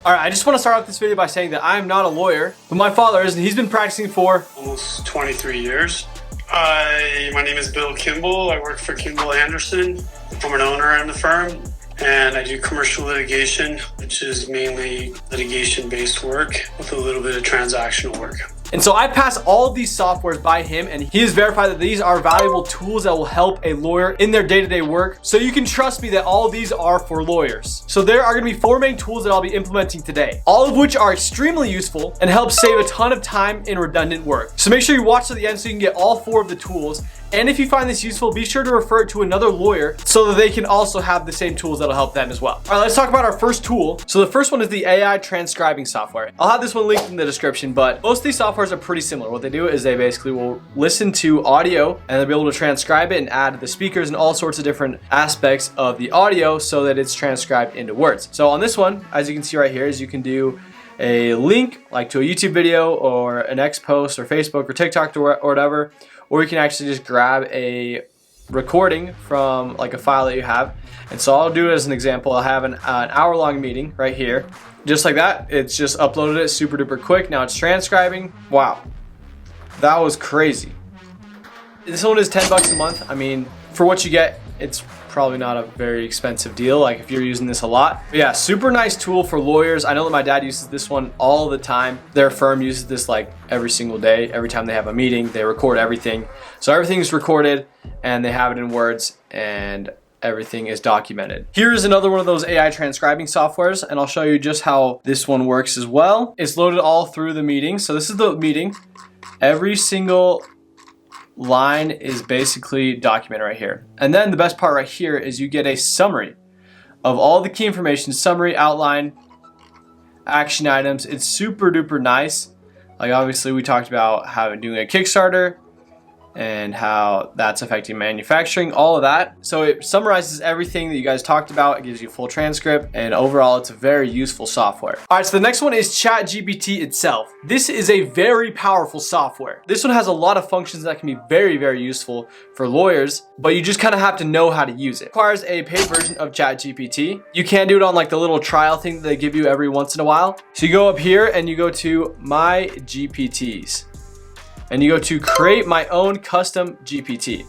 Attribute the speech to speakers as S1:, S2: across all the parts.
S1: All right, I just want to start off this video by saying that I am not a lawyer, but my father is, and he's been practicing for
S2: almost 23 years. My name is Bill Kimball. I work for Kimball Anderson. I'm an owner in the firm, and I do commercial litigation, which is mainly litigation-based work with a little bit of transactional work.
S1: And so I pass all of these softwares by him, and he has verified that these are valuable tools that will help a lawyer in their day-to-day work. So you can trust me that all of these are for lawyers. So there are gonna be 4 main tools that I'll be implementing today, all of which are extremely useful and help save a ton of time in redundant work. So make sure you watch to the end so you can get all 4 of the tools. And if you find this useful, be sure to refer it to another lawyer so that they can also have the same tools that'll help them as well. All right, let's talk about our first tool. So the first one is the AI transcribing software. I'll have this one linked in the description, but most of these softwares are pretty similar. What they do is they basically will listen to audio and they'll be able to transcribe it and add the speakers and all sorts of different aspects of the audio so that it's transcribed into words. So on this one, as you can see right here, is you can do a link like to a YouTube video or an X post or Facebook or TikTok or whatever, or you can actually just grab a recording from like a file that you have. And so I'll do it as an example. I'll have an hour-long meeting right here, just like that. It's just uploaded it super duper quick. Now it's transcribing. Wow, that was crazy. This one is $10 a month. I mean, for what you get, it's probably not a very expensive deal, like if you're using this a lot. But yeah, super nice tool for lawyers. I know that my dad uses this one all the time. Their firm uses this like every single day. Every time they have a meeting, they record everything. So everything's recorded and they have it in words and everything is documented. Here's another one of those AI transcribing softwares, and I'll show you just how this one works as well. It's loaded all through the meeting. So this is the meeting. Every single line is basically documented right here. And then the best part right here is you get a summary of all the key information, summary, outline, action items. It's super duper nice. Like obviously we talked about doing a Kickstarter and how that's affecting manufacturing, all of that. So it summarizes everything that you guys talked about. It gives you a full transcript, and overall it's a very useful software. All right, so the next one is ChatGPT itself. This is a very powerful software. This one has a lot of functions that can be very, very useful for lawyers, but you just kind of have to know how to use it. It requires a paid version of ChatGPT. You can do it on like the little trial thing that they give you every once in a while. So you go up here and you go to My GPTs. And you go to create my own custom GPT.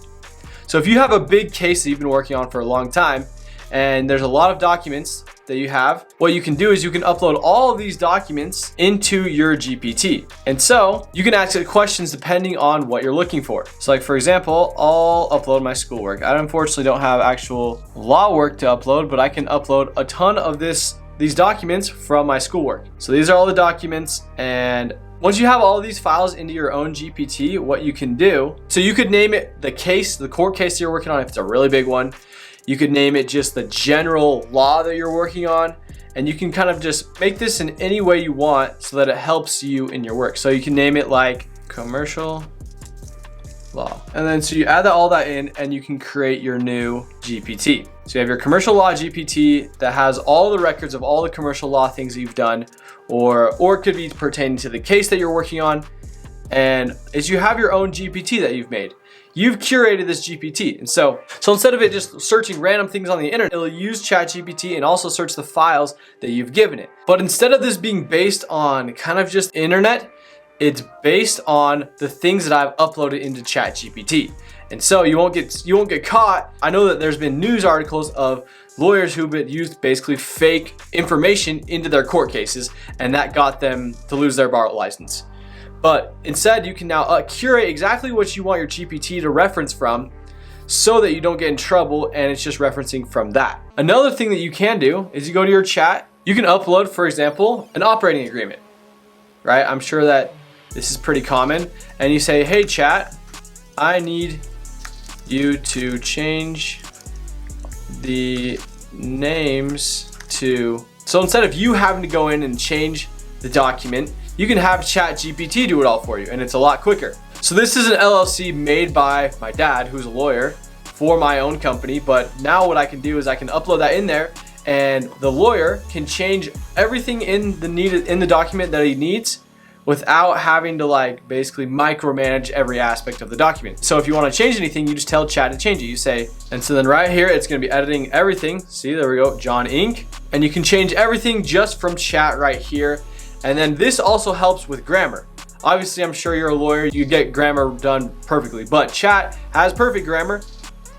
S1: So if you have a big case that you've been working on for a long time and there's a lot of documents that you have, what you can do is you can upload all of these documents into your GPT. And so you can ask it questions depending on what you're looking for. So like for example, I'll upload my schoolwork. I unfortunately don't have actual law work to upload, but I can upload a ton of these documents from my schoolwork. So these are all the documents, and once you have all of these files into your own GPT, what you can do, so you could name it the case, the court case you're working on if it's a really big one. You could name it just the general law that you're working on, and you can kind of just make this in any way you want so that it helps you in your work. So you can name it like commercial law. And then so you add all that in and you can create your new GPT. So you have your commercial law GPT that has all the records of all the commercial law things that you've done, or it could be pertaining to the case that you're working on. And as you have your own GPT that you've made, you've curated this GPT. And so instead of it just searching random things on the internet, it'll use ChatGPT and also search the files that you've given it. But instead of this being based on kind of just internet, it's based on the things that I've uploaded into ChatGPT. And so you won't get caught. I know that there's been news articles of lawyers who've been used basically fake information into their court cases, and that got them to lose their bar license. But instead, you can now curate exactly what you want your GPT to reference from so that you don't get in trouble and it's just referencing from that. Another thing that you can do is you go to your chat, you can upload, for example, an operating agreement, right? I'm sure that this is pretty common. And you say, hey chat, I need you to change the names to, so instead of you having to go in and change the document, you can have ChatGPT do it all for you, and it's a lot quicker. So this is an LLC made by my dad, who's a lawyer, for my own company, but now what I can do is I can upload that in there, and the lawyer can change everything in the document that he needs without having to like basically micromanage every aspect of the document. So if you want to change anything, you just tell Chat to change it. You say, and so then right here, it's going to be editing everything. See, there we go, John Inc. And you can change everything just from chat right here. And then this also helps with grammar. Obviously, I'm sure you're a lawyer, you get grammar done perfectly, but chat has perfect grammar,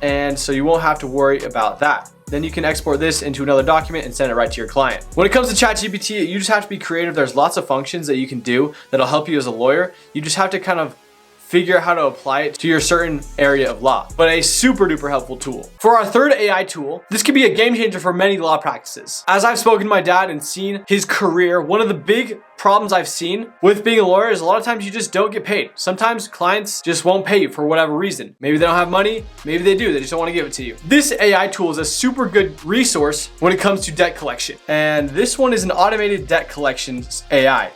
S1: and so you won't have to worry about that. Then you can export this into another document and send it right to your client. When it comes to ChatGPT, you just have to be creative. There's lots of functions that you can do that'll help you as a lawyer. You just have to kind of figure out how to apply it to your certain area of law, but a super duper helpful tool. For our third AI tool, this could be a game changer for many law practices. As I've spoken to my dad and seen his career, one of the big problems I've seen with being a lawyer is a lot of times you just don't get paid. Sometimes clients just won't pay you for whatever reason. Maybe they don't have money, maybe they do, they just don't want to give it to you. This AI tool is a super good resource when it comes to debt collection. And this one is an automated debt collections AI.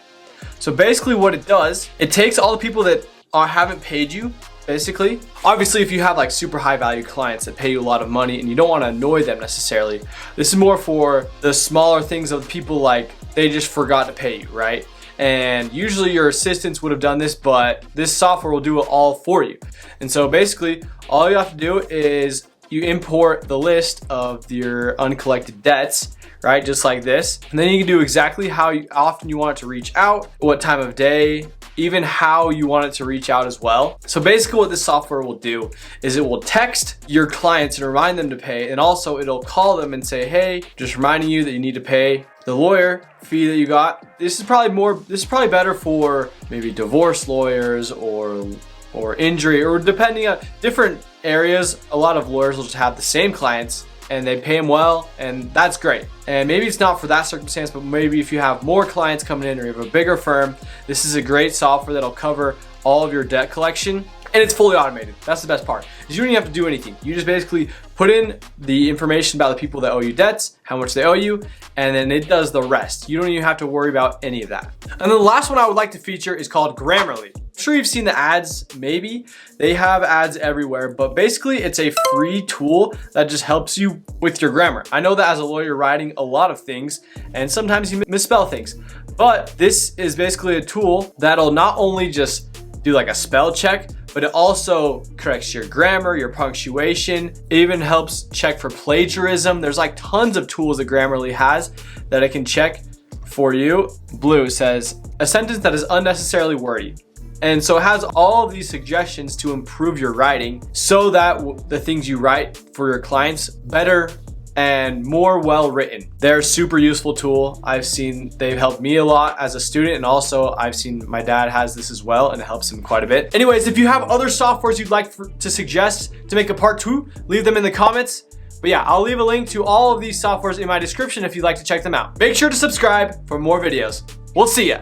S1: So basically what it does, it takes all the people that haven't paid you, basically. Obviously, if you have like super high value clients that pay you a lot of money and you don't want to annoy them necessarily, this is more for the smaller things of people like they just forgot to pay you, right? And usually your assistants would have done this, but this software will do it all for you. And so basically, all you have to do is you import the list of your uncollected debts, right? Just like this. And then you can do exactly how often you want it to reach out, what time of day, even how you want it to reach out as well. So basically what this software will do is it will text your clients and remind them to pay, and also it'll call them and say, hey, just reminding you that you need to pay the lawyer fee that you got. This is probably better for maybe divorce lawyers or injury, or depending on different areas. A lot of lawyers will just have the same clients and they pay them well, and that's great. And maybe it's not for that circumstance, but maybe if you have more clients coming in or you have a bigger firm, this is a great software that'll cover all of your debt collection. And it's fully automated. That's the best part. Is you don't even have to do anything. You just basically put in the information about the people that owe you debts, how much they owe you, and then it does the rest. You don't even have to worry about any of that. And then the last one I would like to feature is called Grammarly. I'm sure you've seen the ads, maybe. They have ads everywhere, but basically it's a free tool that just helps you with your grammar. I know that as a lawyer, you're writing a lot of things and sometimes you misspell things, but this is basically a tool that'll not only just do like a spell check, but it also corrects your grammar, your punctuation. It even helps check for plagiarism. There's like tons of tools that Grammarly has that it can check for you. Blue says, a sentence that is unnecessarily wordy. And so it has all of these suggestions to improve your writing so that the things you write for your clients better and more well written. They're a super useful tool. I've seen they've helped me a lot as a student, and also I've seen my dad has this as well and it helps him quite a bit. Anyways, if you have other softwares you'd like to suggest to make a part 2, leave them in the comments. But yeah, I'll leave a link to all of these softwares in my description if you'd like to check them out. Make sure to subscribe for more videos. We'll see ya.